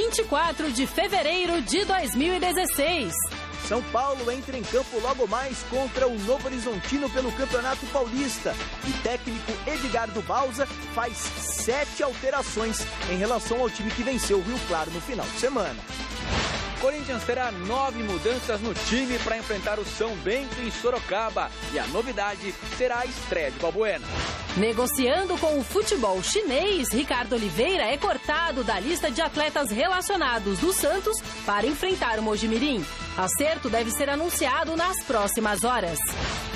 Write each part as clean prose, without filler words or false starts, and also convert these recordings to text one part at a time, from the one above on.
24 de fevereiro de 2016. São Paulo entra em campo logo mais contra o Novo Horizontino pelo Campeonato Paulista. E técnico Edgardo Bausa faz 7 alterações em relação ao time que venceu o Rio Claro no final de semana. Corinthians terá 9 mudanças no time para enfrentar o São Bento em Sorocaba. E a novidade será a estreia de Balbuena. Negociando com o futebol chinês, Ricardo Oliveira é cortado da lista de atletas relacionados do Santos para enfrentar o Mojimirim. Acerto deve ser anunciado nas próximas horas.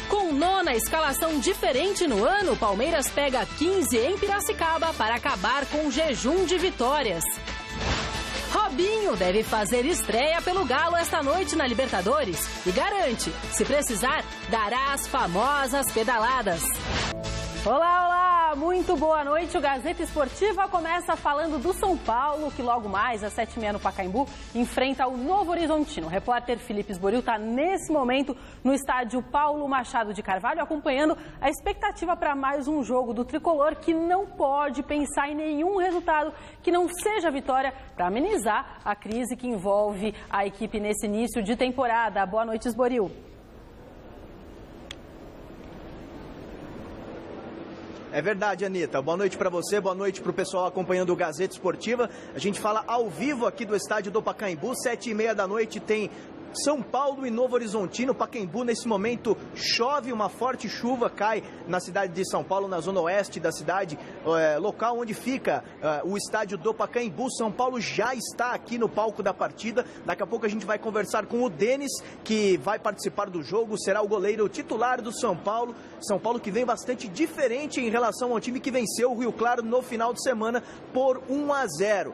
Com 9ª escalação diferente no ano, Palmeiras pega 15 em Piracicaba para acabar com o jejum de vitórias. Robinho deve fazer estreia pelo Galo esta noite na Libertadores e garante, se precisar, dará as famosas pedaladas. Olá, olá! Muito boa noite. O Gazeta Esportiva começa falando do São Paulo, que logo mais, às 7h30 no Pacaembu, enfrenta o Novo Horizontino. O repórter Felipe Esboril está nesse momento no estádio Paulo Machado de Carvalho, acompanhando a expectativa para mais um jogo do Tricolor, que não pode pensar em nenhum resultado que não seja vitória para amenizar a crise que envolve a equipe nesse início de temporada. Boa noite, Esboril. É verdade, Anitta. Boa noite para você, boa noite para o pessoal acompanhando o Gazeta Esportiva. A gente fala ao vivo aqui do estádio do Pacaembu, 7h30 da noite tem São Paulo e Novo Horizontino. Pacaembu, nesse momento, chove, uma forte chuva cai na cidade de São Paulo, na zona oeste da cidade, local onde fica o estádio do Pacaembu. São Paulo já está aqui no palco da partida. Daqui a pouco a gente vai conversar com o Denis, que vai participar do jogo, será o goleiro titular do São Paulo. São Paulo que vem bastante diferente em relação ao time que venceu o Rio Claro no final de semana por 1-0.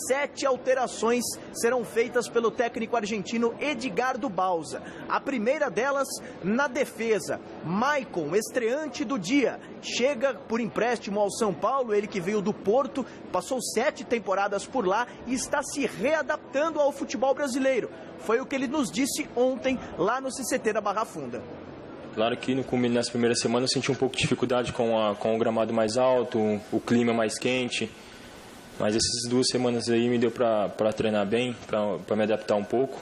7 alterações serão feitas pelo técnico argentino Edgardo Bausa. A primeira delas na defesa. Maicon, estreante do dia, chega por empréstimo ao São Paulo, ele que veio do Porto, passou 7 temporadas por lá e está se readaptando ao futebol brasileiro. Foi o que ele nos disse ontem lá no CCT da Barra Funda. Claro que nessa primeira semana eu senti um pouco de dificuldade com o gramado mais alto, o clima mais quente. Mas essas 2 semanas aí me deu para treinar bem, para me adaptar um pouco.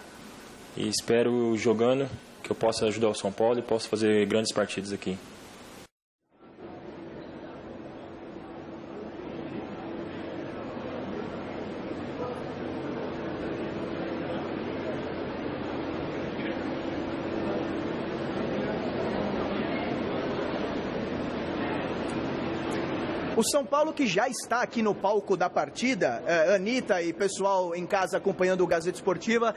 E espero, jogando, que eu possa ajudar o São Paulo e possa fazer grandes partidas aqui. O São Paulo, que já está aqui no palco da partida, Anitta e pessoal em casa acompanhando o Gazeta Esportiva,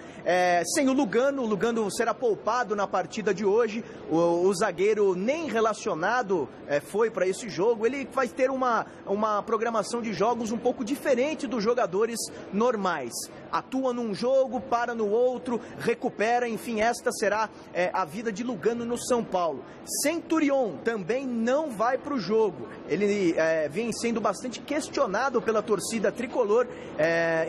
sem o Lugano será poupado na partida de hoje. O zagueiro nem relacionado foi para esse jogo. Ele vai ter uma programação de jogos um pouco diferente dos jogadores normais. Atua num jogo, para no outro, recupera, enfim, esta será a vida de Lugano no São Paulo. Centurion também não vai para o jogo. Ele vem sendo bastante questionado pela torcida tricolor,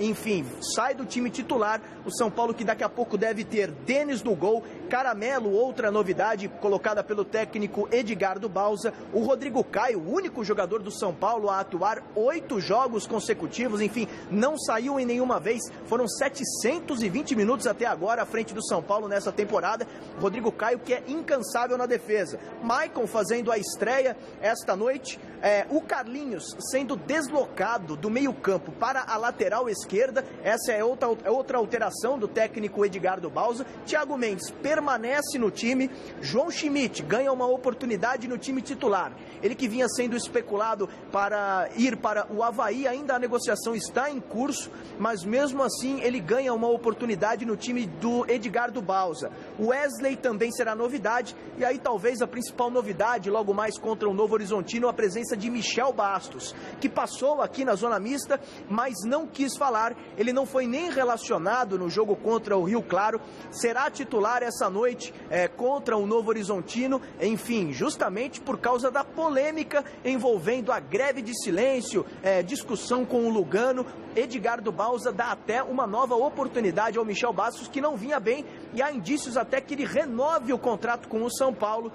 enfim, sai do time titular. O São Paulo que daqui a pouco deve ter Denis no gol, Caramelo, outra novidade colocada pelo técnico Edgardo Bausa, o Rodrigo Caio, o único jogador do São Paulo a atuar 8 jogos consecutivos, enfim, não saiu em nenhuma vez, foram 720 minutos até agora à frente do São Paulo nessa temporada. Rodrigo Caio que é incansável na defesa. Maicon fazendo a estreia esta noite, o Carlinhos sendo deslocado do meio-campo para a lateral esquerda. Essa é outra alteração do técnico Edgardo Bausa. Thiago Mendes permanece no time. João Schmidt ganha uma oportunidade no time titular. Ele que vinha sendo especulado para ir para o Avaí, ainda a negociação está em curso, mas mesmo assim ele ganha uma oportunidade no time do Edgardo Bausa. O Wesley também será novidade, e aí talvez a principal novidade, logo mais contra o Novo Horizontino, a presença de Michel Bastos, que passou aqui na zona mista, mas não quis falar. Ele não foi nem relacionado no jogo contra o Rio Claro, será titular essa noite contra o Novo Horizontino, enfim, justamente por causa da polêmica envolvendo a greve de silêncio, discussão com o Lugano. Edgardo Bausa dá até uma nova oportunidade ao Michel Bastos, que não vinha bem e há indícios até que ele renove o contrato com o São Paulo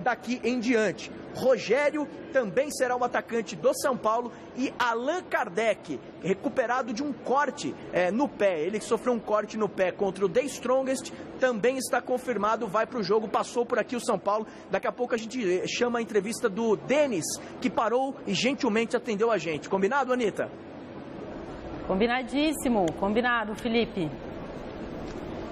daqui em diante. Rogério também será o atacante do São Paulo e Allan Kardec, recuperado de um corte no pé. Ele sofreu um corte no pé contra o The Strongest, também está confirmado, vai para o jogo, passou por aqui o São Paulo. Daqui a pouco a gente chama a entrevista do Denis, que parou e gentilmente atendeu a gente. Combinado, Anitta? Combinadíssimo, combinado, Felipe.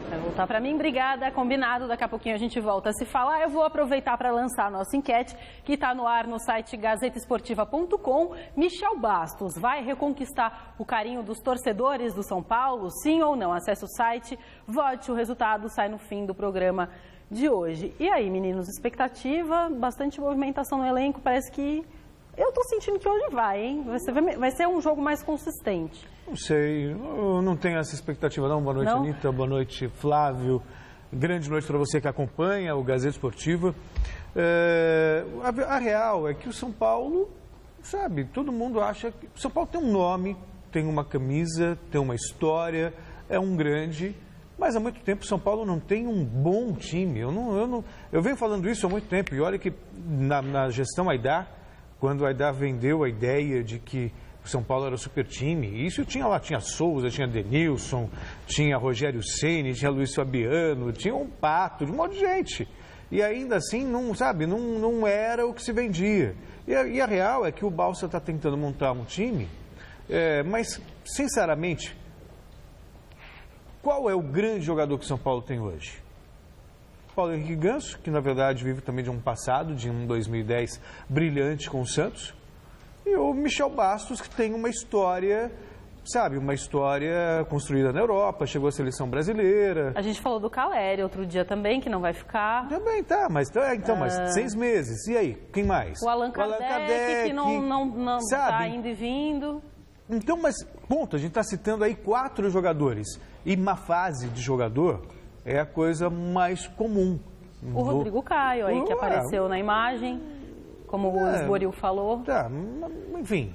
Vai voltar para mim, obrigada, combinado, daqui a pouquinho a gente volta a se falar. Eu vou aproveitar para lançar a nossa enquete, que está no ar no site GazetaEsportiva.com. Michel Bastos vai reconquistar o carinho dos torcedores do São Paulo, sim ou não? Acesse o site, vote, o resultado sai no fim do programa de hoje. E aí, meninos, expectativa, bastante movimentação no elenco, parece que... Eu estou sentindo que hoje vai, hein? Vai ser um jogo mais consistente. Não sei, eu não tenho essa expectativa não. Boa noite, não? Anitta, boa noite, Flávio. Grande noite para você que acompanha o Gazeta Esportiva. A real é que o São Paulo, sabe, todo mundo acha que o São Paulo tem um nome, tem uma camisa, tem uma história, é um grande... Mas há muito tempo o São Paulo não tem um bom time. Eu venho falando isso há muito tempo. E olha que na gestão Aidar, quando o Aidar vendeu a ideia de que o São Paulo era super time, isso tinha Souza, tinha Denilson, tinha Rogério Ceni, tinha Luiz Fabiano, tinha um Pato, de um monte de gente. E ainda assim, não era o que se vendia. E a real é que o Balsa está tentando montar um time, mas, sinceramente, qual é o grande jogador que o São Paulo tem hoje? Paulo Henrique Ganso, que na verdade vive também de um passado, de um 2010 brilhante com o Santos. E o Michel Bastos, que tem uma história, sabe, uma história construída na Europa, chegou à seleção brasileira. A gente falou do Caleri outro dia também, que não vai ficar. Também tá, mas 6 meses. E aí, quem mais? O Allan Kardec, que não está indo e vindo. Então, mas, ponto, a gente está citando aí 4 jogadores. E má fase de jogador é a coisa mais comum. O Rodrigo Caio aí, que apareceu na imagem, como o Esboril falou. Enfim.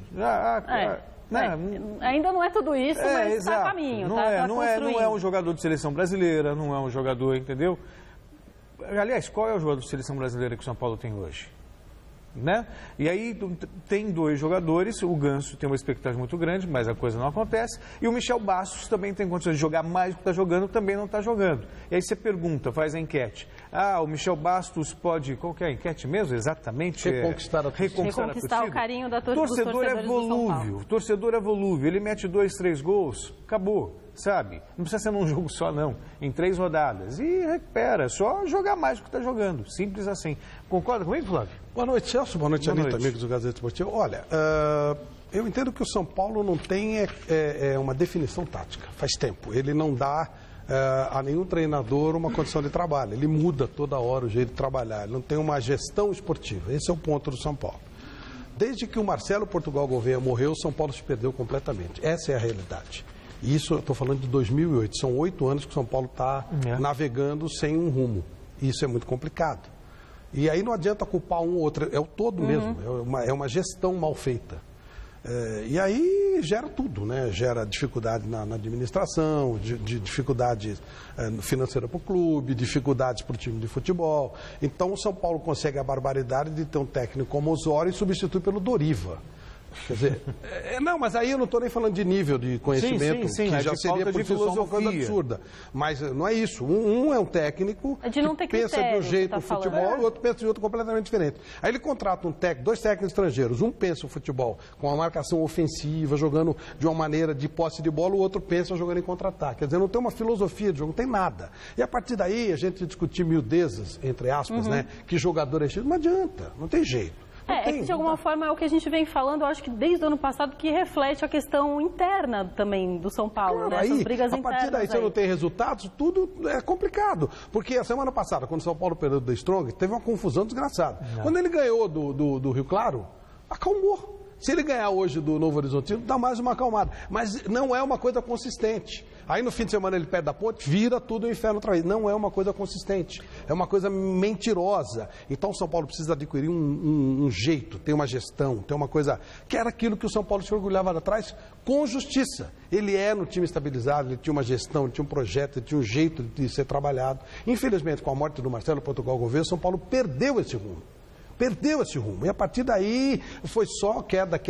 Ainda não é tudo isso, mas está a caminho. Não é um jogador de seleção brasileira, não é um jogador, entendeu? Aliás, qual é o jogador de seleção brasileira que o São Paulo tem hoje? Né? E aí tem 2 jogadores, o Ganso tem uma expectativa muito grande, mas a coisa não acontece, e o Michel Bastos também tem condições de jogar mais do que está jogando, também não está jogando. E aí você pergunta, faz a enquete, o Michel Bastos pode, qual que é a enquete mesmo? Exatamente, reconquistar o carinho da torcida. Torcedor é volúvel, ele mete 2, 3 gols, acabou. Sabe? Não precisa ser num jogo só, não. Em 3 rodadas. E recupera. É só jogar mais do que está jogando. Simples assim. Concorda comigo, Flávio? Boa noite, Celso. Boa noite, Anitta, amigos do Gazeta Esportiva. Olha, eu entendo que o São Paulo não tem uma definição tática. Faz tempo. Ele não dá a nenhum treinador uma condição de trabalho. Ele muda toda hora o jeito de trabalhar. Ele não tem uma gestão esportiva. Esse é o ponto do São Paulo. Desde que o Marcelo Portugal Gouveia morreu, o São Paulo se perdeu completamente. Essa é a realidade. Isso eu estou falando de 2008, são 8 anos que o São Paulo está navegando sem um rumo. Isso é muito complicado. E aí não adianta culpar um ou outro, é o todo mesmo, é uma gestão mal feita. E aí gera tudo, né? Gera dificuldade na administração, dificuldade financeira para o clube, dificuldades para o time de futebol. Então o São Paulo consegue a barbaridade de ter um técnico como Osório e substitui pelo Doriva. Quer dizer, não, mas aí eu não estou nem falando de nível de conhecimento, sim, que já seria por si só uma coisa absurda. Mas não é isso. Um é um técnico que pensa de um jeito o futebol e o outro pensa de outro completamente diferente. Aí ele contrata 2 técnicos estrangeiros. Um pensa o futebol com uma marcação ofensiva, jogando de uma maneira de posse de bola, o outro pensa jogando em contra-ataque. Quer dizer, não tem uma filosofia de jogo, não tem nada. E a partir daí a gente discutir miudezas, entre aspas, né? Que jogador é não adianta, não tem jeito. Que de alguma forma é o que a gente vem falando, eu acho que desde o ano passado, que reflete a questão interna também do São Paulo, né? Essas brigas internas. A partir daí, se não tem resultados, tudo é complicado. Porque a semana passada, quando o São Paulo perdeu do The Strong, teve uma confusão desgraçada. Quando ele ganhou do Rio Claro, acalmou. Se ele ganhar hoje do Novo Horizontino, dá mais uma acalmada. Mas não é uma coisa consistente. Aí no fim de semana ele perde a ponte, vira tudo o inferno outra vez. Não é uma coisa consistente. É uma coisa mentirosa. Então o São Paulo precisa adquirir um jeito, ter uma gestão, ter uma coisa... Que era aquilo que o São Paulo se orgulhava lá atrás, com justiça. Ele no time estabilizado, ele tinha uma gestão, ele tinha um projeto, ele tinha um jeito de ser trabalhado. Infelizmente, com a morte do Marcelo Portugal Gouveia, o São Paulo perdeu esse rumo. Perdeu esse rumo. E a partir daí foi só queda,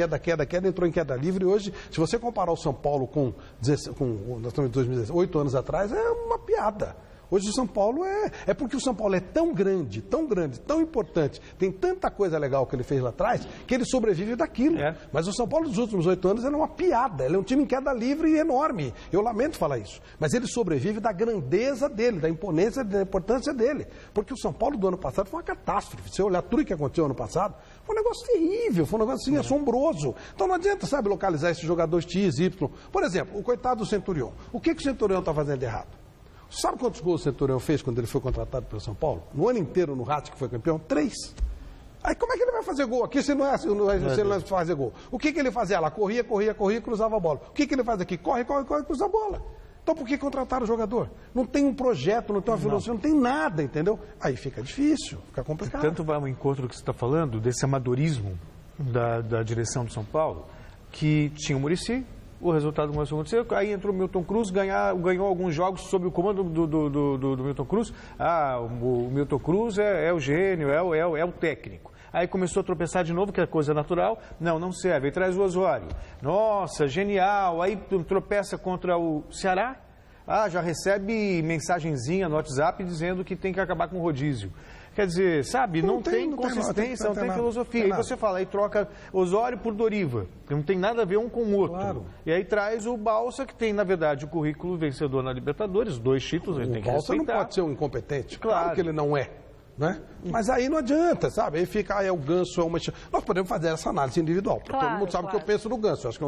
entrou em queda livre. E hoje, se você comparar o São Paulo com nós estamos em 2016, 8 anos atrás, é uma piada. Hoje o São Paulo é porque o São Paulo é tão grande, tão importante, tem tanta coisa legal que ele fez lá atrás, que ele sobrevive daquilo. Mas o São Paulo dos últimos 8 anos é uma piada, ele é um time em queda livre e enorme. Eu lamento falar isso, mas ele sobrevive da grandeza dele, da imponência, da importância dele. Porque o São Paulo do ano passado foi uma catástrofe. Se você olhar tudo que aconteceu ano passado, foi um negócio terrível, foi um negócio assim, assombroso. Então não adianta, sabe, localizar esses jogadores X, Y. Por exemplo, o coitado do Centurion. O que o Centurion está fazendo de errado? Sabe quantos gols o Centurion fez quando ele foi contratado pelo São Paulo? No ano inteiro, no Racing, que foi campeão? 3. Aí como é que ele vai fazer gol aqui se não é fazer gol? O que ele fazia lá? Corria, cruzava a bola. O que ele faz aqui? Corre, cruza a bola. Então por que contratar o jogador? Não tem um projeto, não tem uma filosofia, não tem nada, entendeu? Aí fica difícil, fica complicado. Tanto vai ao encontro que você está falando, desse amadorismo da direção do São Paulo, que tinha o Muricy. O resultado começou a acontecer, aí entrou o Milton Cruz, ganhou alguns jogos sob o comando do Milton Cruz. O Milton Cruz é o gênio, é o técnico. Aí começou a tropeçar de novo, que é coisa natural. Não serve, aí traz o Osório. Nossa, genial, aí tropeça contra o Ceará. Já recebe mensagenzinha no WhatsApp dizendo que tem que acabar com o rodízio. Quer dizer, sabe, não tem consistência, não tem filosofia. Aí você fala, aí troca Osório por Doriva, que não tem nada a ver um com o outro. Claro. E aí traz o Balsa, que tem, na verdade, o currículo vencedor na Libertadores, 2 títulos, ele tem que respeitar. O Balsa não pode ser um incompetente, claro que ele não é. Né? Mas aí não adianta, sabe? Aí fica, o Ganso é uma... Nós podemos fazer essa análise individual. Todo mundo sabe o que eu penso do Ganso. Eu acho que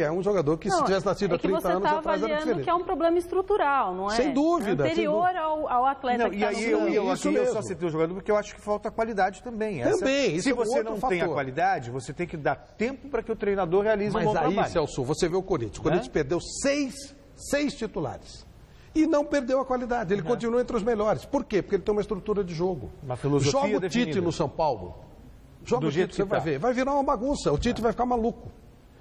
é um jogador que se tivesse nascido há 30 anos atrás era diferente. Que é um problema estrutural, não é? Sem dúvida. Anterior ao atleta que está no eu só citei o jogador porque eu acho que falta qualidade também. Se você não tem a qualidade, você tem que dar tempo para que o treinador realize um bom trabalho. Mas aí, Celso, você vê o Corinthians. O Corinthians perdeu 6 titulares. E não perdeu a qualidade, ele continua entre os melhores. Por quê? Porque ele tem uma estrutura de jogo. Uma filosofia Joga o definida. Tite no São Paulo. Joga o Tite, você vai ver. Vai virar uma bagunça, o Tite vai ficar maluco.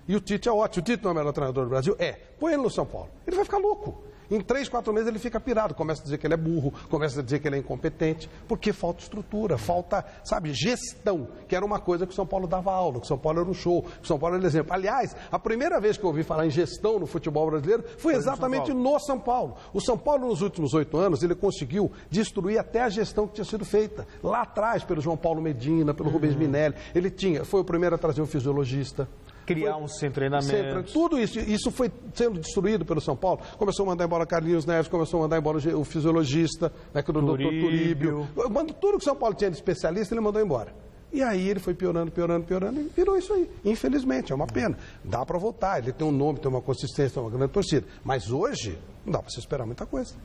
E o Tite é ótimo, o Tite não é o melhor treinador do Brasil? Põe ele no São Paulo. Ele vai ficar louco. Em 3, 4 meses ele fica pirado, começa a dizer que ele é burro, começa a dizer que ele é incompetente, porque falta estrutura, falta, sabe, gestão, que era uma coisa que o São Paulo dava aula, que o São Paulo era um show, que o São Paulo era um exemplo. Aliás, a primeira vez que eu ouvi falar em gestão no futebol brasileiro foi exatamente no São Paulo. O São Paulo, nos últimos 8 anos, ele conseguiu destruir até a gestão que tinha sido feita. Lá atrás, pelo João Paulo Medina, pelo Rubens Minelli, foi o primeiro a trazer um fisiologista. Criar um sem treinamento. Tudo isso foi sendo destruído pelo São Paulo. Começou a mandar embora Carlinhos Neves, começou a mandar embora o fisiologista, que era o doutor Turíbio. Tudo que o São Paulo tinha de especialista, ele mandou embora. E aí ele foi piorando e virou isso aí. Infelizmente, é uma pena. Dá para voltar, ele tem um nome, tem uma consistência, tem uma grande torcida. Mas hoje, não dá para se esperar muita coisa.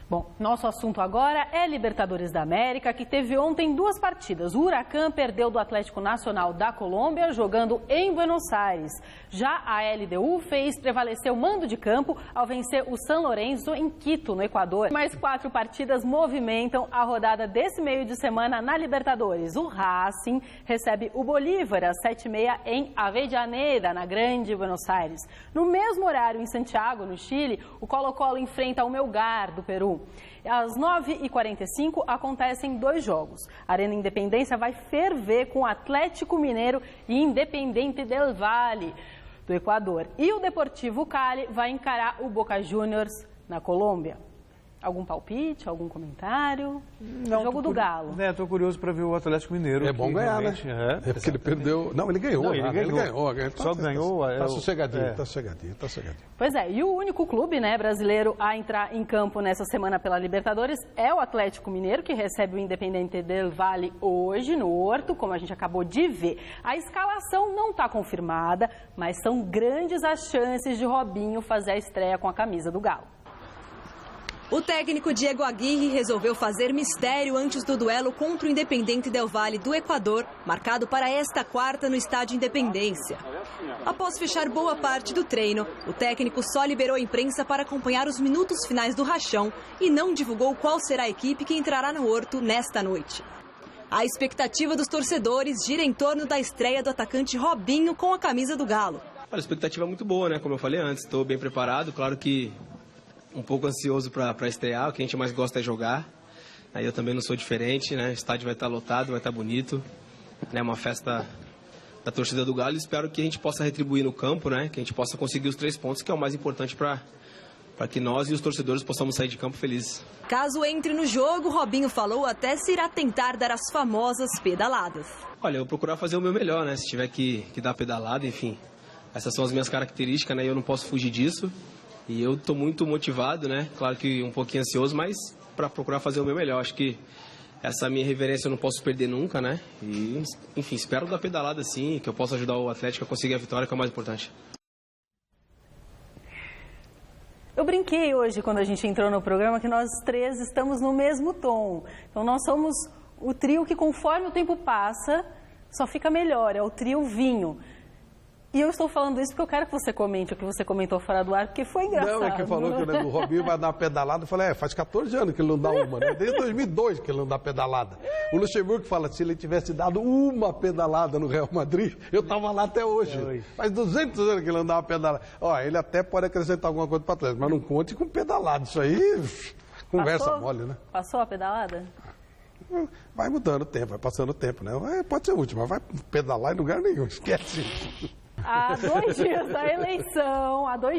Bom, nosso assunto agora é Libertadores da América, que teve ontem 2 partidas. O Huracán perdeu do Atlético Nacional da Colômbia, jogando em Buenos Aires. Já a LDU fez prevalecer o mando de campo ao vencer o San Lorenzo em Quito, no Equador. Mais 4 partidas movimentam a rodada desse meio de semana na Libertadores. O Racing recebe o Bolívar às 7h30 em Avellaneda, na Grande Buenos Aires. No mesmo horário, em Santiago, no Chile, o Colo-Colo enfrenta o Melgar, do Peru. Às 9h45 acontecem 2 jogos. A Arena Independência vai ferver com Atlético Mineiro e Independiente del Valle, do Equador. E o Deportivo Cali vai encarar o Boca Juniors na Colômbia. Algum palpite, algum comentário? Não, jogo do Galo. Estou curioso para ver o Atlético Mineiro. É bom ganhar, né? É porque ele perdeu... Não, ele ganhou. Ele ganhou. Só ganhou... Está sossegadinho, está sossegadinho. Pois é, e o único clube, brasileiro a entrar em campo nessa semana pela Libertadores é o Atlético Mineiro, que recebe o Independiente del Valle hoje no Horto, como a gente acabou de ver. A escalação não está confirmada, mas são grandes as chances de Robinho fazer a estreia com a camisa do Galo. O técnico Diego Aguirre resolveu fazer mistério antes do duelo contra o Independiente del Valle do Equador, marcado para esta quarta no Estádio Independência. Após fechar boa parte do treino, o técnico só liberou a imprensa para acompanhar os minutos finais do rachão e não divulgou qual será a equipe que entrará no Horto nesta noite. A expectativa dos torcedores gira em torno da estreia do atacante Robinho com a camisa do Galo. A expectativa é muito boa, né? Como eu falei antes, estou bem preparado, claro que um pouco ansioso para estrear, o que a gente mais gosta é jogar. Aí eu também não sou diferente, né? O estádio vai estar lotado, vai estar bonito. É uma festa da torcida do Galo. Espero que a gente possa retribuir no campo, né? Que a gente possa conseguir os 3 pontos, que é o mais importante para que nós e os torcedores possamos sair de campo felizes. Caso entre no jogo, Robinho falou até se irá tentar dar as famosas pedaladas. Olha, eu vou procurar fazer o meu melhor, né? Se tiver que dar pedalada, enfim. Essas são as minhas características, né? Eu não posso fugir disso. E eu estou muito motivado, né? Claro que um pouquinho ansioso, mas para procurar fazer o meu melhor. Acho que essa minha reverência eu não posso perder nunca, né? E, enfim, espero dar pedalada sim, que eu possa ajudar o Atlético a conseguir a vitória, que é o mais importante. Eu brinquei hoje, quando a gente entrou no programa, que nós 3 estamos no mesmo tom. Então, nós somos o trio que, conforme o tempo passa, só fica melhor. É o trio vinho. E eu estou falando isso porque eu quero que você comente o que você comentou fora do ar, porque foi engraçado. Não, é que falou que o Robinho vai dar uma pedalada. Eu falei, faz 14 anos que ele não dá uma, né? Desde 2002 que ele não dá pedalada. O Luxemburgo fala, se ele tivesse dado uma pedalada no Real Madrid, eu estava lá até hoje. Faz 200 anos que ele não dá uma pedalada. Ó, ele até pode acrescentar alguma coisa para o Atlético, mas não conte com pedalada. Isso aí, conversa mole, né? Passou a pedalada? Vai mudando o tempo, vai passando o tempo, né? Pode ser útil, mas vai pedalar em lugar nenhum, esquece. Há 2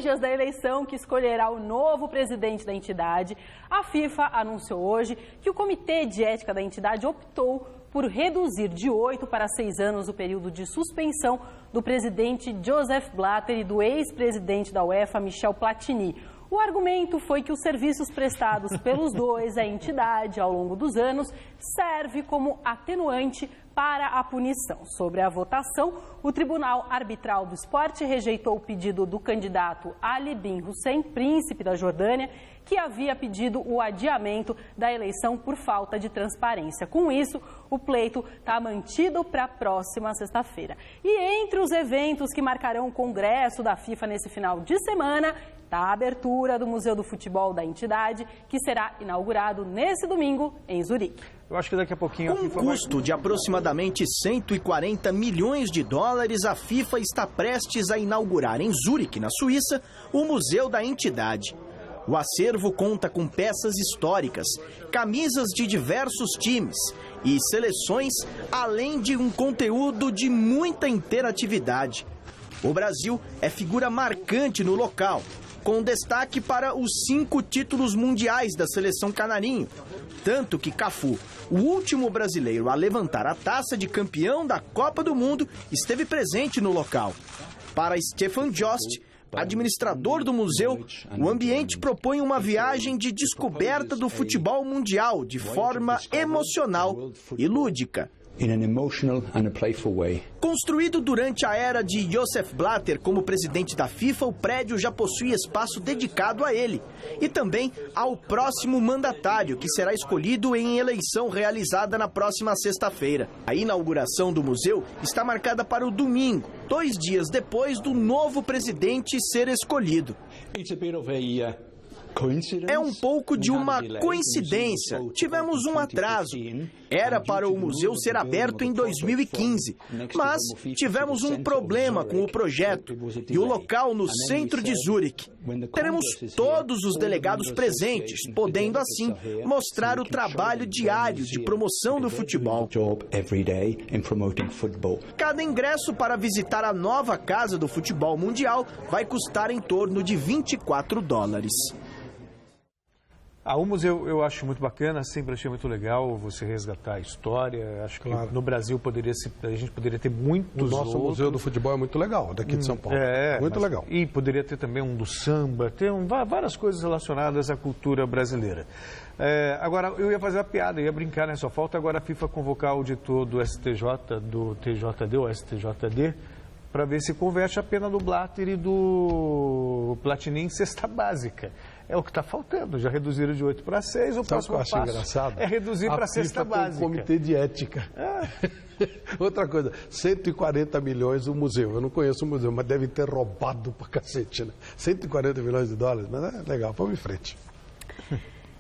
dias da eleição que escolherá o novo presidente da entidade, a FIFA anunciou hoje que o Comitê de Ética da entidade optou por reduzir de 8 para 6 anos o período de suspensão do presidente Joseph Blatter e do ex-presidente da UEFA, Michel Platini. O argumento foi que os serviços prestados pelos dois à entidade ao longo dos anos serve como atenuante para a punição. Sobre a votação, o Tribunal Arbitral do Esporte rejeitou o pedido do candidato Ali bin Hussein, príncipe da Jordânia, que havia pedido o adiamento da eleição por falta de transparência. Com isso, o pleito está mantido para a próxima sexta-feira. E entre os eventos que marcarão o Congresso da FIFA nesse final de semana, está a abertura do Museu do Futebol da entidade, que será inaugurado nesse domingo em Zurique. Eu acho que daqui a pouquinho... Com um custo de aproximadamente 140 milhões de dólares, a FIFA está prestes a inaugurar em Zurique, na Suíça, o Museu da entidade. O acervo conta com peças históricas, camisas de diversos times e seleções, além de um conteúdo de muita interatividade. O Brasil é figura marcante no local, com destaque para os 5 títulos mundiais da seleção canarinho. Tanto que Cafu, o último brasileiro a levantar a taça de campeão da Copa do Mundo, esteve presente no local. Para Stefan Jost, administrador do museu, o ambiente propõe uma viagem de descoberta do futebol mundial de forma emocional e lúdica. Construído durante a era de Joseph Blatter como presidente da FIFA, o prédio já possui espaço dedicado a ele e também ao próximo mandatário, que será escolhido em eleição realizada na próxima sexta-feira. A inauguração do museu está marcada para o domingo, 2 dias depois do novo presidente ser escolhido. É um pouco de uma coincidência. Tivemos um atraso. Era para o museu ser aberto em 2015, mas tivemos um problema com o projeto e o local no centro de Zurique. Teremos todos os delegados presentes, podendo assim mostrar o trabalho diário de promoção do futebol. Cada ingresso para visitar a nova casa do futebol mundial vai custar em torno de $24. O museu eu acho muito bacana, sempre achei muito legal você resgatar a história. Acho que no Brasil a gente poderia ter muitos outros. O nosso museu do futebol é muito legal, daqui de São Paulo. Muito legal. E poderia ter também um do samba, ter várias coisas relacionadas à cultura brasileira. Agora, eu ia fazer a piada, ia brincar, né? Só falta agora a FIFA convocar o auditor do STJ, do TJD ou STJD, para ver se converte a pena do Blatter e do Platini em cesta básica. É o que está faltando. Já reduziram de 8 para 6. O próximo passo engraçado? É reduzir para a cesta básica. Um comitê de ética. Outra coisa, 140 milhões o museu. Eu não conheço o museu, mas deve ter roubado pra cacete, né? 140 milhões de dólares, mas é legal, vamos em frente.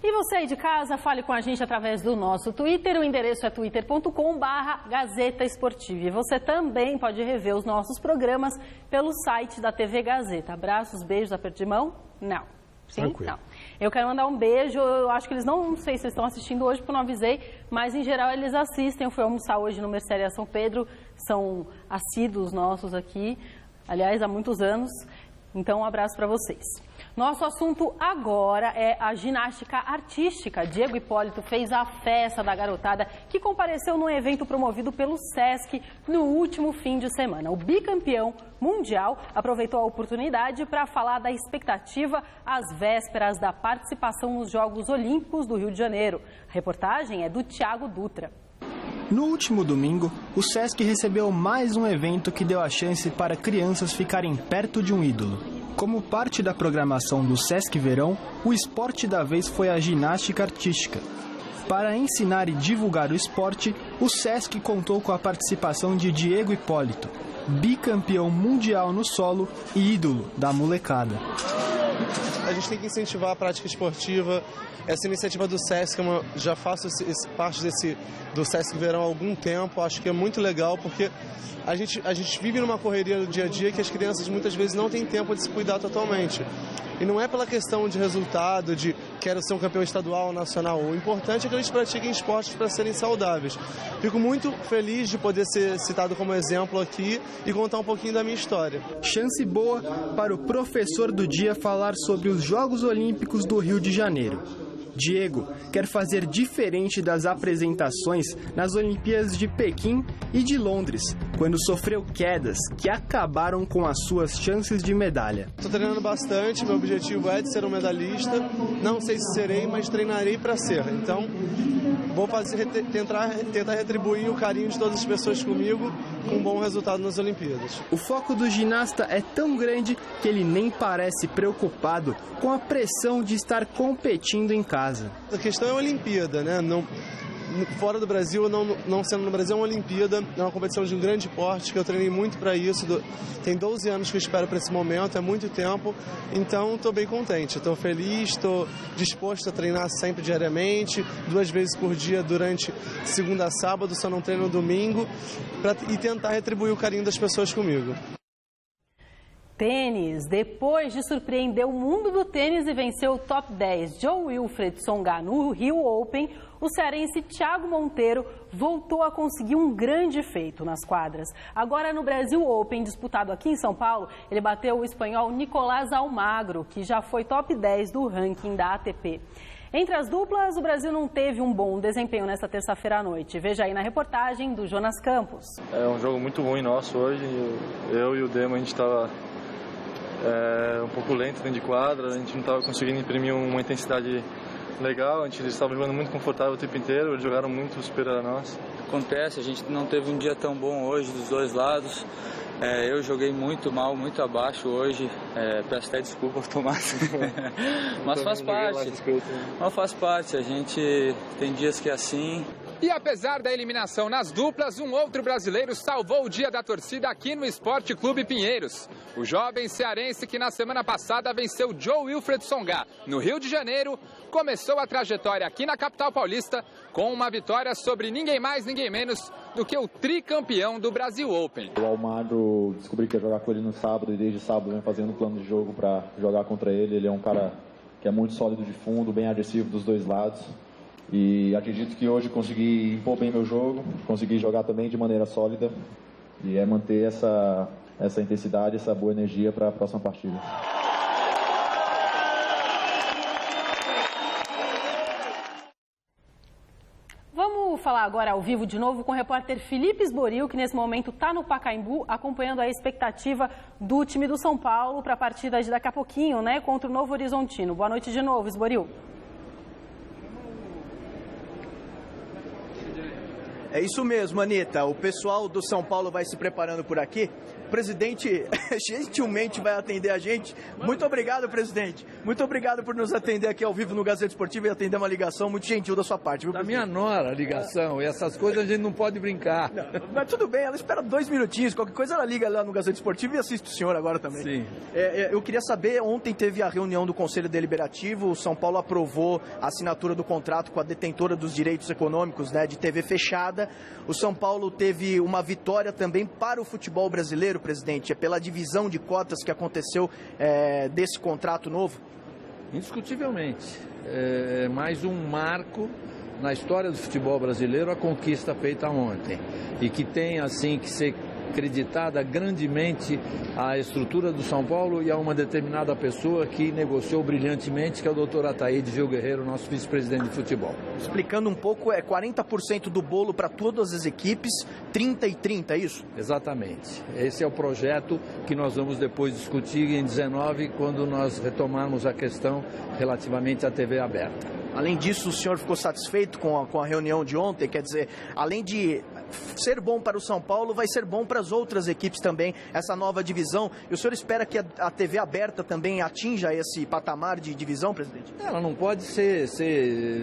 E você aí de casa, fale com a gente através do nosso Twitter. O endereço é twitter.com/Gazeta Esportiva. E você também pode rever os nossos programas pelo site da TV Gazeta. Abraços, beijos, aperto de mão? Não. Sim? Tranquilo. Não. Eu quero mandar um beijo. Eu acho que eles não sei se eles estão assistindo hoje, porque eu não avisei, mas em geral eles assistem. Eu fui almoçar hoje no Mercearia São Pedro. São assíduos nossos aqui, aliás, há muitos anos. Então, um abraço para vocês. Nosso assunto agora é a ginástica artística. Diego Hipólito fez a festa da garotada que compareceu num evento promovido pelo SESC no último fim de semana. O bicampeão mundial aproveitou a oportunidade para falar da expectativa às vésperas da participação nos Jogos Olímpicos do Rio de Janeiro. A reportagem é do Thiago Dutra. No último domingo, o SESC recebeu mais um evento que deu a chance para crianças ficarem perto de um ídolo. Como parte da programação do SESC Verão, o esporte da vez foi a ginástica artística. Para ensinar e divulgar o esporte, o SESC contou com a participação de Diego Hipólito, bicampeão mundial no solo e ídolo da molecada. A gente tem que incentivar a prática esportiva. Essa iniciativa do SESC, já faço parte do SESC Verão há algum tempo, acho que é muito legal, porque a gente vive numa correria do dia a dia que as crianças muitas vezes não têm tempo de se cuidar totalmente. E não é pela questão de resultado, de quero ser um campeão estadual ou nacional. O importante é que eles pratiquem esportes para serem saudáveis. Fico muito feliz de poder ser citado como exemplo aqui e contar um pouquinho da minha história. Chance boa para o professor do dia falar sobre os Jogos Olímpicos do Rio de Janeiro. Diego quer fazer diferente das apresentações nas Olimpíadas de Pequim e de Londres, quando sofreu quedas que acabaram com as suas chances de medalha. Estou treinando bastante, meu objetivo é de ser um medalhista. Não sei se serei, mas treinarei para ser. Então, vou tentar retribuir o carinho de todas as pessoas comigo com um bom resultado nas Olimpíadas. O foco do ginasta é tão grande que ele nem parece preocupado com a pressão de estar competindo em casa. A questão é a Olimpíada, né? Fora do Brasil, não sendo no Brasil, é uma Olimpíada, é uma competição de um grande porte, que eu treinei muito para isso. Tem 12 anos que eu espero para esse momento, é muito tempo, então estou bem contente, estou feliz, estou disposto a treinar sempre diariamente, 2 vezes por dia durante segunda a sábado, só não treino no domingo, e tentar retribuir o carinho das pessoas comigo. Tênis. Depois de surpreender o mundo do tênis e vencer o top 10 Jo-Wilfried Tsonga no Rio Open, o cearense Thiago Monteiro voltou a conseguir um grande feito nas quadras. Agora no Brasil Open, disputado aqui em São Paulo, ele bateu o espanhol Nicolás Almagro, que já foi top 10 do ranking da ATP. Entre as duplas, o Brasil não teve um bom desempenho nesta terça-feira à noite. Veja aí na reportagem do Jonas Campos. É um jogo muito ruim nosso hoje. Eu e o Demo, a gente estava um pouco lento dentro de quadra, a gente não estava conseguindo imprimir uma intensidade legal, a gente estava jogando muito confortável o tempo inteiro, eles jogaram muito superior a nós. Acontece, a gente não teve um dia tão bom hoje dos dois lados. Eu joguei muito mal, muito abaixo hoje, peço até desculpa ao Tomás, mas faz parte, a gente tem dias que é assim. E apesar da eliminação nas duplas, um outro brasileiro salvou o dia da torcida aqui no Esporte Clube Pinheiros. O jovem cearense que na semana passada venceu Jo-Wilfried Tsonga no Rio de Janeiro, começou a trajetória aqui na capital paulista com uma vitória sobre ninguém mais, ninguém menos do que o tricampeão do Brasil Open. O Almagro, descobri que ia jogar com ele no sábado e desde sábado vem fazendo um plano de jogo para jogar contra ele. Ele é um cara que é muito sólido de fundo, bem agressivo dos dois lados. E acredito que hoje consegui impor bem meu jogo, consegui jogar também de maneira sólida e manter essa intensidade, essa boa energia para a próxima partida. Vamos falar agora ao vivo de novo com o repórter Felipe Esboril, que nesse momento está no Pacaembu, acompanhando a expectativa do time do São Paulo para a partida de daqui a pouquinho, né, contra o Novo Horizontino. Boa noite de novo, Esboril. É isso mesmo, Anitta. O pessoal do São Paulo vai se preparando por aqui O presidente gentilmente vai atender a gente. Muito obrigado, presidente. Muito obrigado por nos atender aqui ao vivo no Gazeta Esportiva e atender uma ligação muito gentil da sua parte. Viu, da minha nora a ligação, e essas coisas a gente não pode brincar. Não, mas tudo bem, ela espera 2 minutinhos, qualquer coisa ela liga lá no Gazeta Esportivo e assiste o senhor agora também. Sim. Eu queria saber, ontem teve a reunião do Conselho Deliberativo, o São Paulo aprovou a assinatura do contrato com a detentora dos direitos econômicos, né, de TV fechada. O São Paulo teve uma vitória também para o futebol brasileiro, presidente, pela divisão de cotas que aconteceu desse contrato novo? Indiscutivelmente. É mais um marco na história do futebol brasileiro, a conquista feita ontem. E que tem, assim, que ser acreditada grandemente à estrutura do São Paulo e a uma determinada pessoa que negociou brilhantemente, que é o doutor Ataíde Gil Guerreiro, nosso vice-presidente de futebol. Explicando um pouco, 40% do bolo para todas as equipes, 30 e 30, é isso? Exatamente. Esse é o projeto que nós vamos depois discutir em 19, quando nós retomarmos a questão relativamente à TV aberta. Além disso, o senhor ficou satisfeito com a reunião de ontem? Quer dizer, além de ser bom para o São Paulo, vai ser bom para as outras equipes também, essa nova divisão. E o senhor espera que a TV aberta também atinja esse patamar de divisão, presidente? Ela não pode ser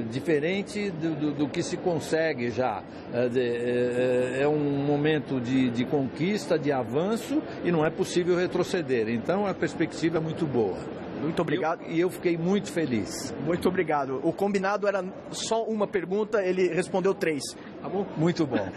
diferente do que se consegue já. É um momento de conquista, de avanço, e não é possível retroceder. Então a perspectiva é muito boa. Muito obrigado. E eu fiquei muito feliz. Muito obrigado. O combinado era só uma pergunta, ele respondeu 3. Tá bom? Muito bom.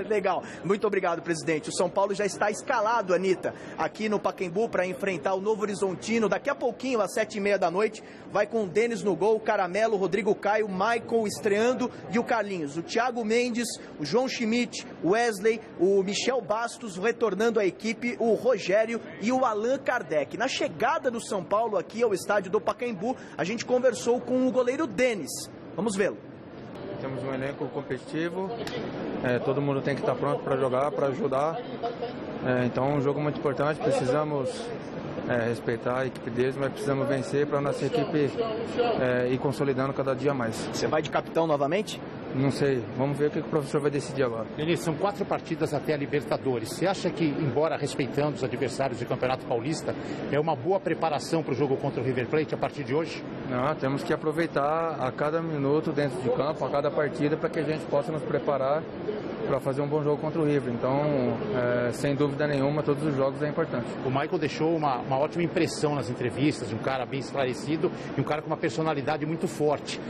Legal. Muito obrigado, presidente. O São Paulo já está escalado, Anitta, aqui no Pacaembu para enfrentar o Novo Horizontino. Daqui a pouquinho, às 7h30 da noite, vai com o Denis no gol, o Caramelo, o Rodrigo Caio, o Michael estreando e o Carlinhos. O Thiago Mendes, o João Schmidt, o Wesley, o Michel Bastos retornando à equipe, o Rogério e o Allan Kardec. Na chegada do São Paulo aqui ao estádio do Pacaembu, a gente conversou com o goleiro Denis. Vamos vê-lo. Temos um elenco competitivo, todo mundo tem que estar pronto para jogar, para ajudar. Então é um jogo muito importante, precisamos respeitar a equipe deles, mas precisamos vencer para a nossa equipe ir consolidando cada dia mais. Você vai de capitão novamente? Não sei, vamos ver o que o professor vai decidir agora. Denis, são 4 partidas até a Libertadores. Você acha que, embora respeitando os adversários do Campeonato Paulista, é uma boa preparação para o jogo contra o River Plate a partir de hoje? Não, temos que aproveitar a cada minuto dentro de campo, a cada partida, para que a gente possa nos preparar para fazer um bom jogo contra o River. Então, sem dúvida nenhuma, todos os jogos é importante. O Michael deixou uma ótima impressão nas entrevistas, um cara bem esclarecido e um cara com uma personalidade muito forte.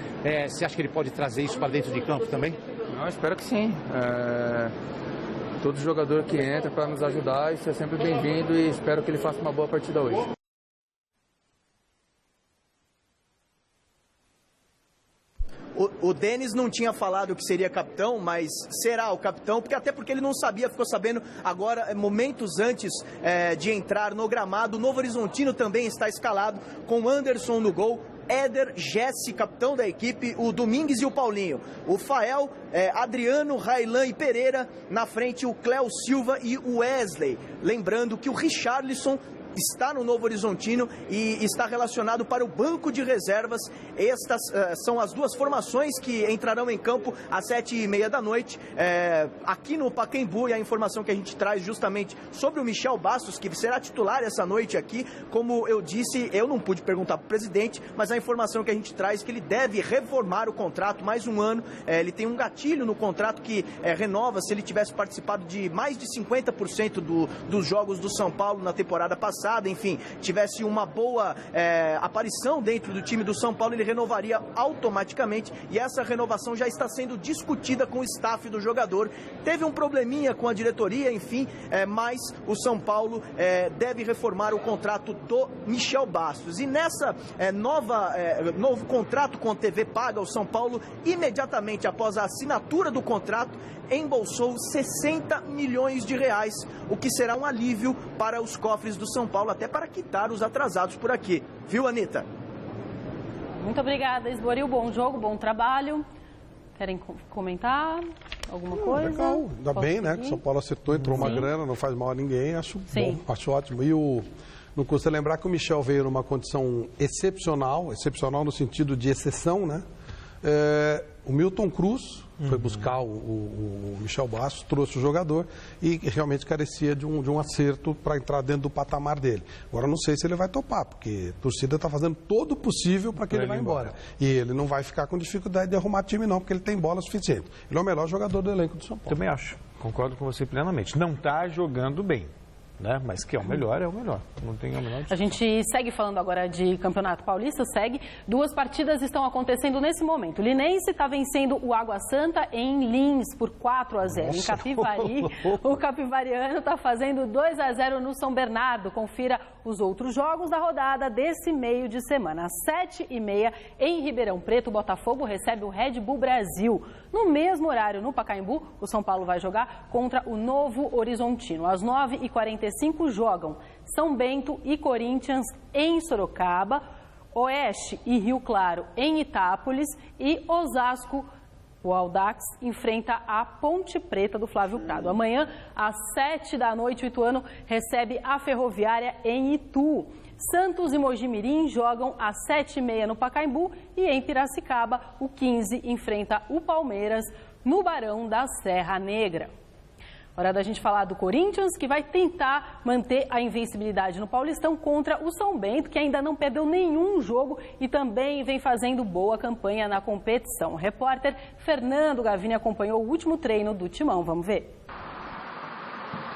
Você acha que ele pode trazer isso para dentro de campo também? Eu espero que sim. Todo jogador que entra para nos ajudar, isso é sempre bem-vindo e espero que ele faça uma boa partida hoje. O Denis não tinha falado que seria capitão, mas será o capitão, porque ele não sabia, ficou sabendo agora, momentos antes de entrar no gramado. O Novo Horizontino também está escalado, com Anderson no gol, Éder, Jesse, capitão da equipe, o Domingues e o Paulinho. O Fael, Adriano, Railan e Pereira, na frente o Cléo Silva e o Wesley. Lembrando que o Richarlison está no Novo Horizontino e está relacionado para o banco de reservas. Estas são as duas formações que entrarão em campo às 7h30 da noite, aqui no Pacaembu. E a informação que a gente traz justamente sobre o Michel Bastos, que será titular essa noite aqui. Como eu disse, eu não pude perguntar para o presidente, mas a informação que a gente traz é que ele deve reformar o contrato mais um ano. Ele tem um gatilho no contrato que renova se ele tivesse participado de mais de 50% dos jogos do São Paulo na temporada passada. Enfim, tivesse uma boa aparição dentro do time do São Paulo, ele renovaria automaticamente, e essa renovação já está sendo discutida com o staff do jogador. Teve um probleminha com a diretoria, enfim, mas o São Paulo deve reformar o contrato do Michel Bastos. E nessa novo contrato com a TV paga, o São Paulo, imediatamente após a assinatura do contrato, embolsou 60 milhões de reais, o que será um alívio para os cofres do São Paulo, até para quitar os atrasados por aqui. Viu, Anitta? Muito obrigada, Esboril. Bom jogo, bom trabalho. Querem comentar alguma coisa? Legal, ainda bem, né? Que o São Paulo acertou, entrou uma grana, não faz mal a ninguém, acho bom, acho ótimo. E não custa lembrar que o Michel veio numa condição excepcional no sentido de exceção, né? O Milton Cruz foi buscar o Michel Bastos, trouxe o jogador e realmente carecia de um acerto para entrar dentro do patamar dele. Agora, não sei se ele vai topar, porque a torcida está fazendo todo o possível para que ele vá embora. E ele não vai ficar com dificuldade de arrumar time, não, porque ele tem bola suficiente. Ele é o melhor jogador do elenco do São Paulo. Também acho. Concordo com você plenamente. Não está jogando bem, né? Mas que é o melhor, é o melhor. Não tem a menor discussão. A gente segue falando agora de Campeonato Paulista, segue. 2 partidas estão acontecendo nesse momento. O Linense está vencendo o Água Santa em Lins por 4-0. Em Capivari, o capivariano está fazendo 2-0 no São Bernardo. Confira os outros jogos da rodada desse meio de semana. Às 7h30, em Ribeirão Preto, o Botafogo recebe o Red Bull Brasil. No mesmo horário, no Pacaembu, o São Paulo vai jogar contra o Novo Horizontino. Às 9h45 jogam São Bento e Corinthians em Sorocaba, Oeste e Rio Claro em Itápolis e Osasco. O Audax enfrenta a Ponte Preta do Flávio Prado. Amanhã, às 7h, o Ituano recebe a Ferroviária em Itu. Santos e Mojimirim jogam às 7h30 no Pacaembu e em Piracicaba, o 15 enfrenta o Palmeiras no Barão da Serra Negra. Hora da gente falar do Corinthians, que vai tentar manter a invencibilidade no Paulistão contra o São Bento, que ainda não perdeu nenhum jogo e também vem fazendo boa campanha na competição. O repórter Fernando Gavini acompanhou o último treino do Timão. Vamos ver.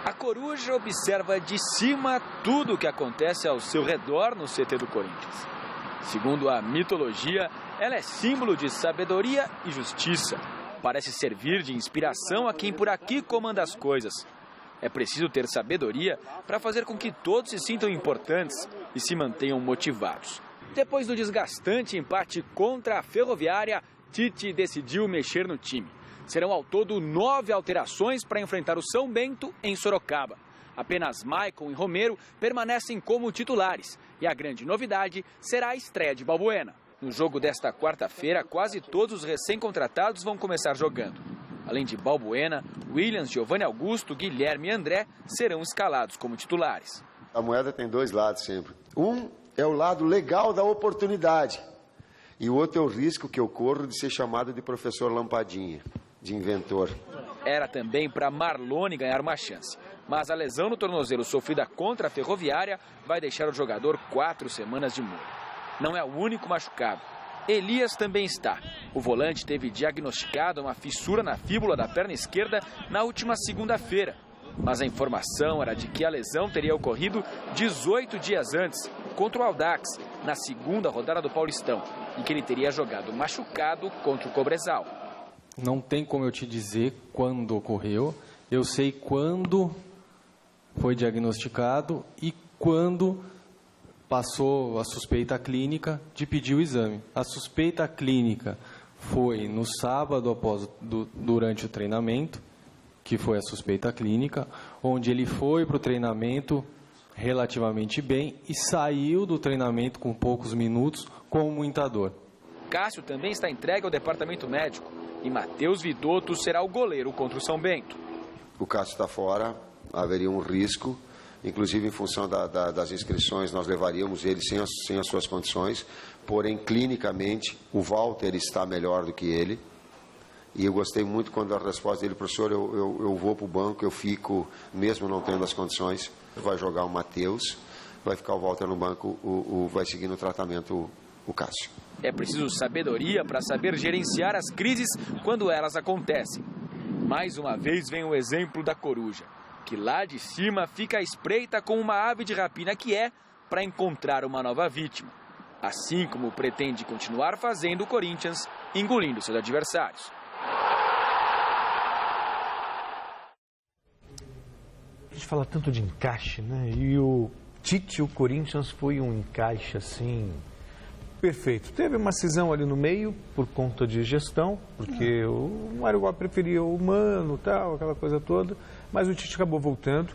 A Coruja observa de cima tudo o que acontece ao seu redor no CT do Corinthians. Segundo a mitologia, ela é símbolo de sabedoria e justiça. Parece servir de inspiração a quem por aqui comanda as coisas. É preciso ter sabedoria para fazer com que todos se sintam importantes e se mantenham motivados. Depois do desgastante empate contra a Ferroviária, Tite decidiu mexer no time. Serão ao todo 9 alterações para enfrentar o São Bento em Sorocaba. Apenas Maicon e Romero permanecem como titulares e a grande novidade será a estreia de Balbuena. No jogo desta quarta-feira, quase todos os recém-contratados vão começar jogando. Além de Balbuena, Williams, Giovanni Augusto, Guilherme e André serão escalados como titulares. A moeda tem 2 lados sempre. Um é o lado legal da oportunidade e o outro é o risco que eu corro de ser chamado de professor Lampadinha, de inventor. Era também para Marlone ganhar uma chance, mas a lesão no tornozelo sofrida contra a Ferroviária vai deixar o jogador 4 semanas de molho. Não é o único machucado. Elias também está. O volante teve diagnosticado uma fissura na fíbula da perna esquerda na última segunda-feira. Mas a informação era de que a lesão teria ocorrido 18 dias antes, contra o Audax, na segunda rodada do Paulistão, em que ele teria jogado machucado contra o Cobresal. Não tem como eu te dizer quando ocorreu. Eu sei quando foi diagnosticado e quando passou a suspeita clínica de pedir o exame. A suspeita clínica foi no sábado durante o treinamento, que foi a suspeita clínica, onde ele foi para o treinamento relativamente bem e saiu do treinamento com poucos minutos com muita dor. Cássio também está entregue ao departamento médico e Matheus Vidotto será o goleiro contra o São Bento. O Cássio está fora, haveria um risco. Inclusive, em função das inscrições, nós levaríamos ele sem as suas condições. Porém, clinicamente, o Walter está melhor do que ele. E eu gostei muito quando a resposta dele, professor, eu vou para o banco, eu fico, mesmo não tendo as condições. Vai jogar o Matheus, vai ficar o Walter no banco, vai seguir no tratamento o Cássio. É preciso sabedoria para saber gerenciar as crises quando elas acontecem. Mais uma vez vem o exemplo da Coruja, que lá de cima fica à espreita com uma ave de rapina que é para encontrar uma nova vítima. Assim como pretende continuar fazendo o Corinthians, engolindo seus adversários. A gente fala tanto de encaixe, né? E o Tite, o Corinthians, foi um encaixe assim perfeito. Teve uma cisão ali no meio por conta de gestão, porque o Mário Góes preferia o Mano, tal, aquela coisa toda, mas o Tite acabou voltando,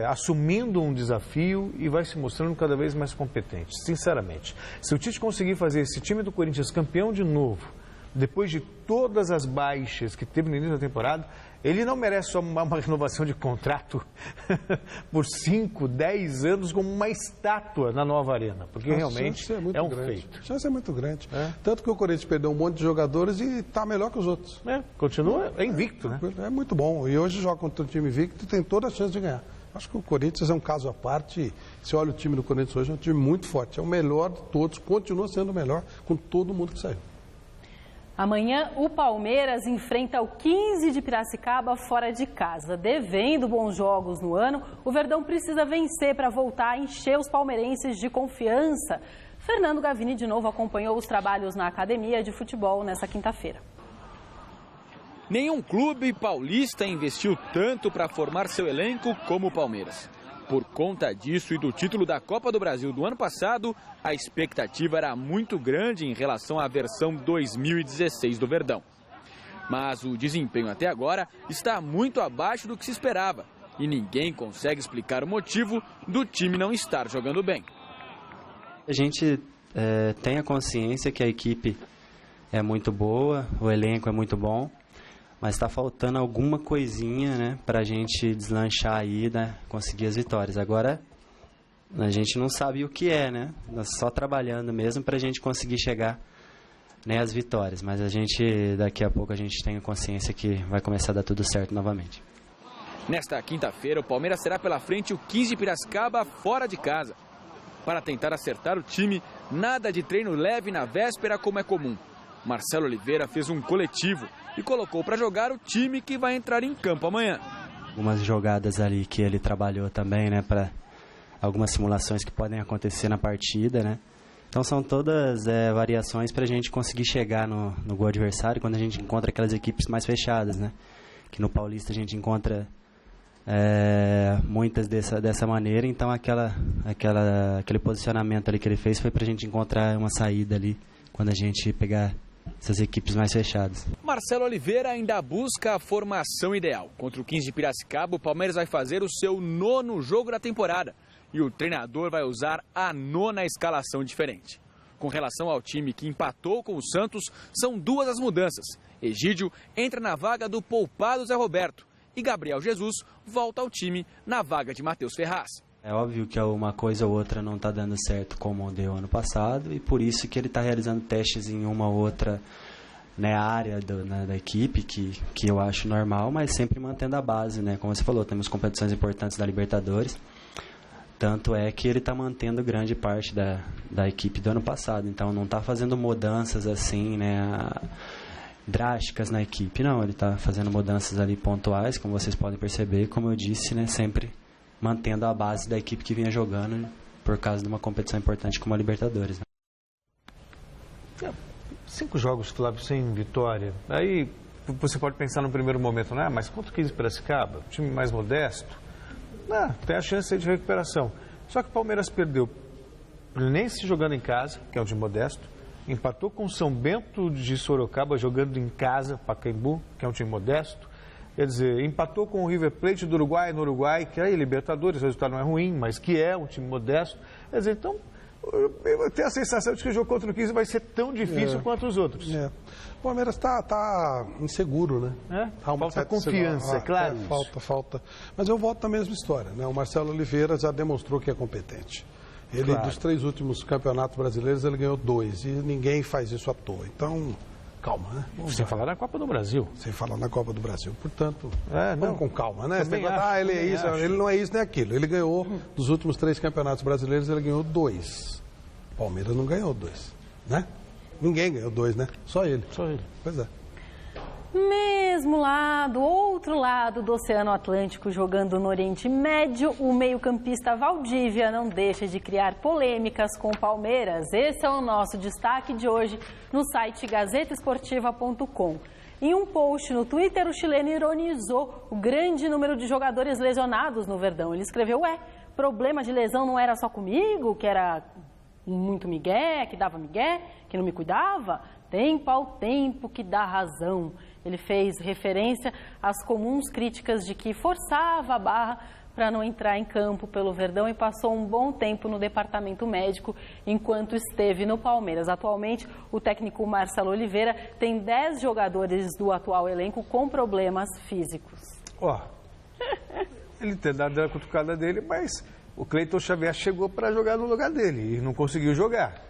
assumindo um desafio e vai se mostrando cada vez mais competente, sinceramente. Se o Tite conseguir fazer esse time do Corinthians campeão de novo, depois de todas as baixas que teve no início da temporada, Ele não merece só uma renovação de contrato por 5, 10 anos como uma estátua na nova arena, porque realmente é um feito. A chance é muito grande. Tanto que o Corinthians perdeu um monte de jogadores e está melhor que os outros. Continua invicto, né? É muito bom. E hoje joga contra um time invicto e tem toda a chance de ganhar. Acho que o Corinthians é um caso à parte. Se olha o time do Corinthians hoje, é um time muito forte. É o melhor de todos, continua sendo o melhor com todo mundo que saiu. Amanhã, o Palmeiras enfrenta o 15 de Piracicaba fora de casa. Devendo bons jogos no ano, o Verdão precisa vencer para voltar a encher os palmeirenses de confiança. Fernando Gavini, de novo, acompanhou os trabalhos na academia de futebol nesta quinta-feira. Nenhum clube paulista investiu tanto para formar seu elenco como o Palmeiras. Por conta disso e do título da Copa do Brasil do ano passado, a expectativa era muito grande em relação à versão 2016 do Verdão. Mas o desempenho até agora está muito abaixo do que se esperava e ninguém consegue explicar o motivo do time não estar jogando bem. A gente tem a consciência que a equipe é muito boa, o elenco é muito bom, mas está faltando alguma coisinha, né, para a gente deslanchar aí, né, conseguir as vitórias. Agora, a gente não sabe o que é, né? Nós só trabalhando mesmo para a gente conseguir chegar, né, às vitórias. Mas daqui a pouco a gente tem a consciência que vai começar a dar tudo certo novamente. Nesta quinta-feira, o Palmeiras terá pela frente o 15 de Piracicaba fora de casa. Para tentar acertar o time, nada de treino leve na véspera como é comum. Marcelo Oliveira fez um coletivo e colocou para jogar o time que vai entrar em campo amanhã. Algumas jogadas ali que ele trabalhou também, né, para algumas simulações que podem acontecer na partida, né. Então são todas variações para a gente conseguir chegar no gol adversário quando a gente encontra aquelas equipes mais fechadas, né. Que no Paulista a gente encontra muitas dessa maneira, então aquele posicionamento ali que ele fez foi para a gente encontrar uma saída ali quando a gente pegar essas equipes mais fechadas. Marcelo Oliveira ainda busca a formação ideal. Contra o 15 de Piracicaba, o Palmeiras vai fazer o seu 9º jogo da temporada e o treinador vai usar a 9ª escalação diferente. Com relação ao time que empatou com o Santos, são 2 as mudanças. Egídio entra na vaga do poupado Zé Roberto e Gabriel Jesus volta ao time na vaga de Matheus Ferraz. É óbvio que uma coisa ou outra não está dando certo como deu ano passado e por isso que ele está realizando testes em uma ou outra, né, área da equipe, que eu acho normal, mas sempre mantendo a base, né? Como você falou, temos competições importantes da Libertadores, tanto é que ele está mantendo grande parte da equipe do ano passado, então não está fazendo mudanças assim, né, drásticas na equipe, não, ele está fazendo mudanças ali pontuais, como vocês podem perceber, como eu disse, né, sempre mantendo a base da equipe que vinha jogando por causa de uma competição importante como a Libertadores. Né? 5 jogos, Flávio, sem vitória. Aí você pode pensar no primeiro momento, né? Mas contra o 15 de Piracicaba, um time mais modesto, tem a chance de recuperação. Só que o Palmeiras perdeu Fluminense jogando em casa, que é um time modesto, empatou com o São Bento de Sorocaba jogando em casa, Pacaembu, que é um time modesto. Quer dizer, empatou com o River Plate do Uruguai no Uruguai, que é Libertadores, o resultado não é ruim, mas que é um time modesto. Quer dizer, então, eu tenho a sensação de que o jogo contra o 15 vai ser tão difícil quanto os outros. O Palmeiras está inseguro, né? Falta confiança, é claro. Falta. Mas eu volto na mesma história, né? O Marcelo Oliveira já demonstrou que é competente. Ele, dos 3 últimos campeonatos brasileiros, ele ganhou 2 e ninguém faz isso à toa. Então, calma, né? Sem falar na Copa do Brasil. Sem falar na Copa do Brasil. Portanto, vamos com calma, né? Ele é isso, ele não é isso nem aquilo. Ele ganhou, dos últimos 3 campeonatos brasileiros, ele ganhou 2. Palmeiras não ganhou 2, né? Ninguém ganhou 2, né? Só ele. Pois é. Mesmo lado, outro lado do Oceano Atlântico, jogando no Oriente Médio, o meio-campista Valdívia não deixa de criar polêmicas com o Palmeiras. Esse é o nosso destaque de hoje no site gazetaesportiva.com. Em um post no Twitter, o chileno ironizou o grande número de jogadores lesionados no Verdão. Ele escreveu, problema de lesão não era só comigo, que era muito migué, que dava migué, que não me cuidava? Tempo ao tempo que dá razão. Ele fez referência às comuns críticas de que forçava a barra para não entrar em campo pelo Verdão e passou um bom tempo no departamento médico enquanto esteve no Palmeiras. Atualmente, o técnico Marcelo Oliveira tem 10 jogadores do atual elenco com problemas físicos. Ele tem dado a cutucada dele, mas o Cleiton Xavier chegou para jogar no lugar dele e não conseguiu jogar.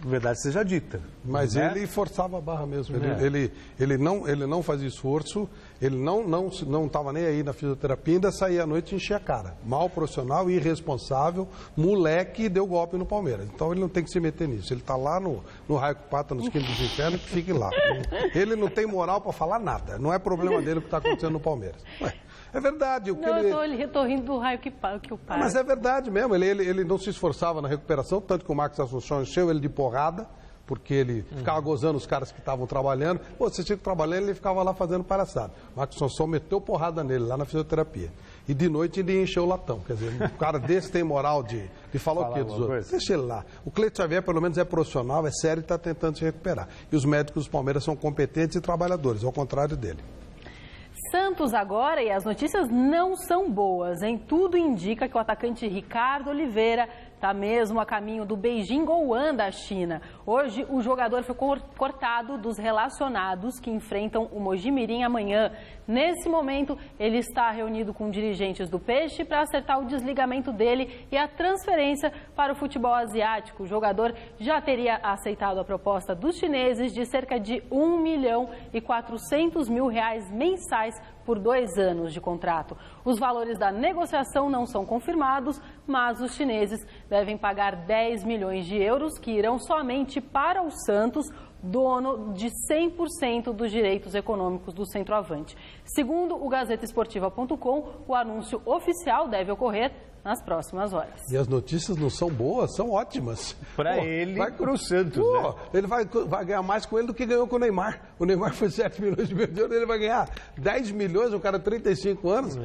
Verdade seja dita. Mas ele forçava a barra mesmo. Ele não fazia esforço, ele não estava nem aí na fisioterapia, ainda saía à noite e enchia a cara. Mal profissional, irresponsável, moleque e deu golpe no Palmeiras. Então ele não tem que se meter nisso. Ele está lá no raio que pata, nos quintos dos infernos, que fique lá. Ele não tem moral para falar nada. Não é problema dele o que está acontecendo no Palmeiras. É verdade. Eu tô rindo do raio que o pai. Mas é verdade mesmo. Ele não se esforçava na recuperação, tanto que o Marcos Assunção encheu ele de porrada, porque ele ficava gozando os caras que estavam trabalhando. Você tinha que trabalhar, ele ficava lá fazendo palhaçada. O Marcos Assunção meteu porrada nele lá na fisioterapia. E de noite ele encheu o latão. Quer dizer, um cara desse tem moral de falar o quê dos outros? Deixa ele lá. O Cleiton Xavier, pelo menos, é profissional, é sério e está tentando se recuperar. E os médicos do Palmeiras são competentes e trabalhadores, ao contrário dele. Santos agora, e as notícias não são boas, hein? Tudo indica que o atacante Ricardo Oliveira está mesmo a caminho do Beijing Gouan da China. Hoje, o jogador foi cortado dos relacionados que enfrentam o Mojimirim amanhã. Nesse momento, ele está reunido com dirigentes do Peixe para acertar o desligamento dele e a transferência para o futebol asiático. O jogador já teria aceitado a proposta dos chineses de cerca de R$1.400.000 mensais por 2 anos de contrato. Os valores da negociação não são confirmados, mas os chineses devem pagar 10 milhões de euros, que irão somente para o Santos, dono de 100% dos direitos econômicos do centroavante. Segundo o GazetaEsportiva.com, o anúncio oficial deve ocorrer nas próximas horas. E as notícias não são boas, são ótimas. Para ele e para o Santos, né? Ele vai ganhar mais com ele do que ganhou com o Neymar. O Neymar foi 7 milhões de euros, ele vai ganhar 10 milhões, um cara de 35 anos.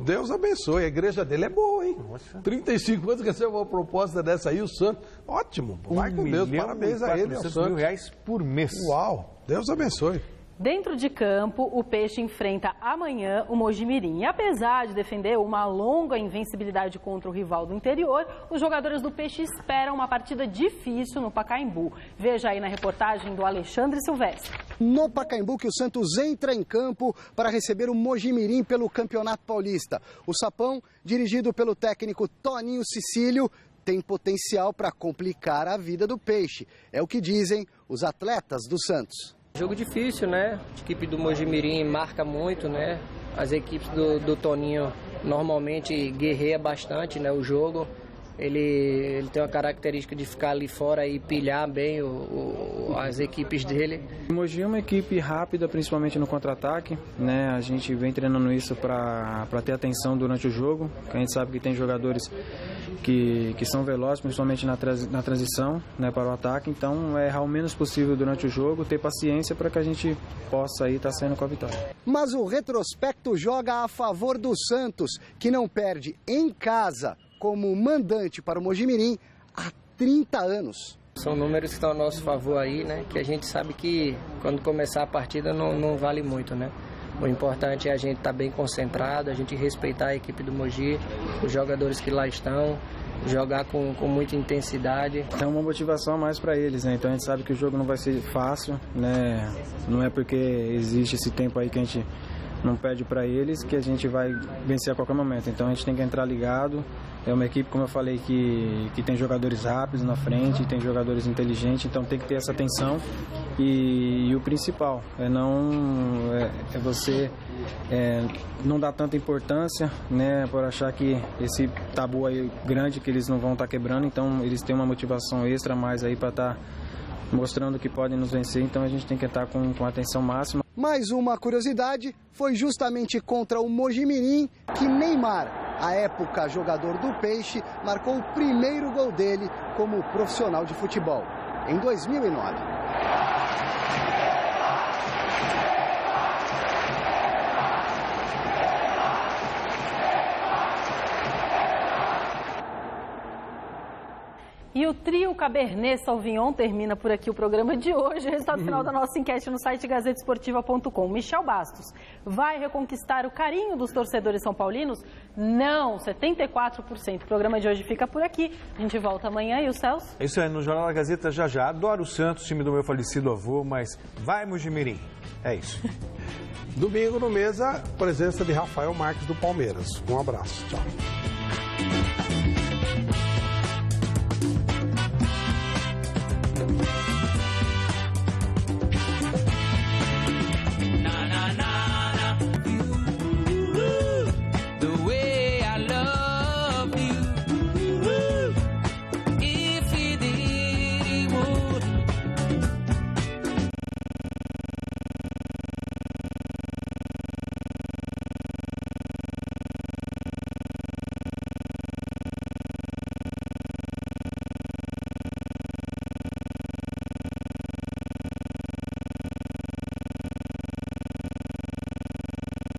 Deus abençoe, a igreja dele é boa, hein? 35 anos, recebeu uma proposta dessa aí, o Santos. Ótimo, vai com Deus, parabéns a ele. R$1.400.000 por mês. Uau, Deus abençoe. Dentro de campo, o Peixe enfrenta amanhã o Mojimirim. E apesar de defender uma longa invencibilidade contra o rival do interior, os jogadores do Peixe esperam uma partida difícil no Pacaembu. Veja aí na reportagem do Alexandre Silvestre. No Pacaembu que o Santos entra em campo para receber o Mojimirim pelo Campeonato Paulista. O Sapão, dirigido pelo técnico Toninho Cecílio, tem potencial para complicar a vida do Peixe. É o que dizem os atletas do Santos. Jogo difícil, né? A equipe do Mojimirim marca muito, né? As equipes do Toninho normalmente guerreia bastante, né? O jogo. Ele tem uma característica de ficar ali fora e pilhar bem as equipes dele. O Mogi é uma equipe rápida, principalmente no contra-ataque, né? A gente vem treinando isso para ter atenção durante o jogo. A gente sabe que tem jogadores que são velozes, principalmente na transição, né, para o ataque. Então, é errar o menos possível durante o jogo, ter paciência para que a gente possa aí estar saindo com a vitória. Mas o retrospecto joga a favor do Santos, que não perde em casa como mandante para o Mojimirim há 30 anos. São números que estão a nosso favor aí, né? Que a gente sabe que quando começar a partida não vale muito, né? O importante é a gente estar bem concentrado, a gente respeitar a equipe do Mogi, os jogadores que lá estão, jogar com muita intensidade. É uma motivação a mais para eles, né? Então a gente sabe que o jogo não vai ser fácil, né? Não é porque existe esse tempo aí que a gente não perde para eles que a gente vai vencer a qualquer momento. Então a gente tem que entrar ligado. É uma equipe, como eu falei, que tem jogadores rápidos na frente, tem jogadores inteligentes, então tem que ter essa atenção. E o principal é você não dar tanta importância, né, por achar que esse tabu aí grande que eles não vão estar quebrando, então eles têm uma motivação extra mais aí para estar mostrando que podem nos vencer, então a gente tem que estar com atenção máxima. Mais uma curiosidade, foi justamente contra o Mojimirim que Neymar, à época jogador do Peixe, marcou o primeiro gol dele como profissional de futebol, em 2009. E o trio Cabernet Sauvignon termina por aqui o programa de hoje. O resultado final da nossa enquete no site gazetesportiva.com. Michel Bastos vai reconquistar o carinho dos torcedores são paulinos? Não, 74%. O programa de hoje fica por aqui. A gente volta amanhã. E o Celso? É isso aí, no Jornal da Gazeta já. Adoro o Santos, time do meu falecido avô, mas vai, Mojimirim. É isso. Domingo no Mesa, presença de Rafael Marques do Palmeiras. Um abraço. Tchau.